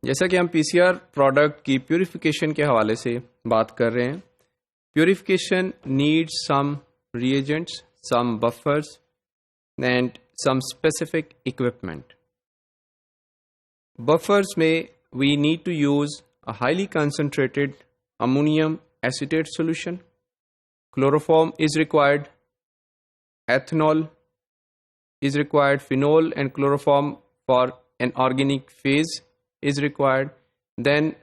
जैसा कि हम पीसीआर प्रोडक्ट की प्यूरिफिकेशन के हवाले से बात कर रहे हैं, purification needs some reagents, some buffers and some specific equipment. Buffers में we need to use a highly concentrated ammonium acetate solution. Chloroform is required, ethanol is required, phenol and chloroform for an organic phase is required. Then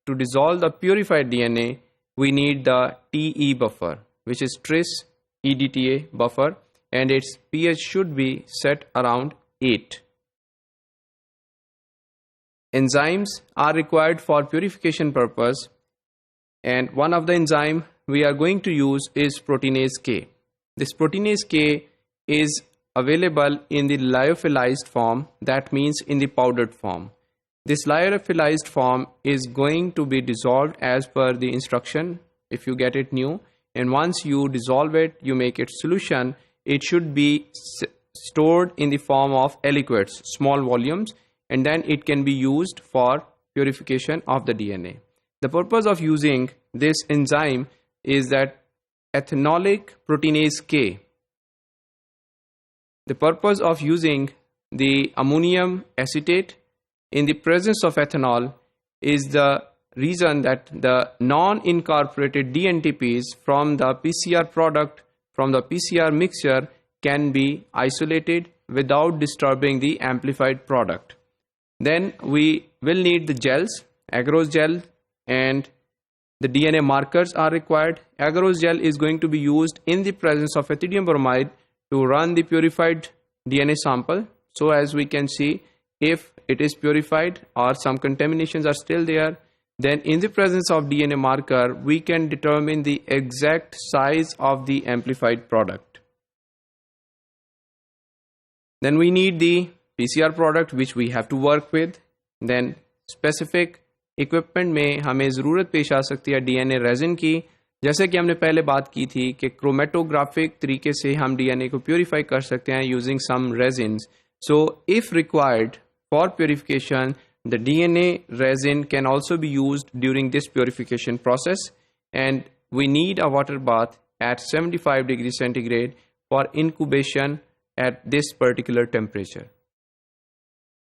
to dissolve the purified DNA, we need the TE buffer, which is tris EDTA buffer, and its pH should be set around 8. Enzymes are required for purification purpose, and one of the enzyme we are going to use is proteinase K. This proteinase K is available in the lyophilized form, that means in the powdered form. This lyophilized form is going to be dissolved as per the instruction if you get it new, and once you dissolve it, you make it solution, it should be stored in the form of aliquots, small volumes, and then it can be used for purification of the DNA. The purpose of using this enzyme is that ethanolic proteinase K. The purpose of using the ammonium acetate in the presence of ethanol is the reason that the non-incorporated DNTPs from the PCR product, from the PCR mixture, can be isolated without disturbing the amplified product. Then we will need the gels, agarose gel, and the DNA markers are required. Agarose gel is going to be used in the presence of ethidium bromide to run the purified DNA sample, so as we can see if it is purified or some contaminations are still there. Then in the presence of DNA marker, we can determine the exact size of the amplified product. Then we need the PCR product which we have to work with. Then specific equipment में हमें ज़रूरत पेश आ सकती है DNA resin की. जैसे कि हमने पहले बात की थी कि क्रोमेटोग्राफिक तरीके से हम DNA को प्यूरिफाई कर सकते हैं using some resins. So if required for purification, the DNA resin can also be used during this purification process, and we need a water bath at 75 degrees centigrade for incubation at this particular temperature.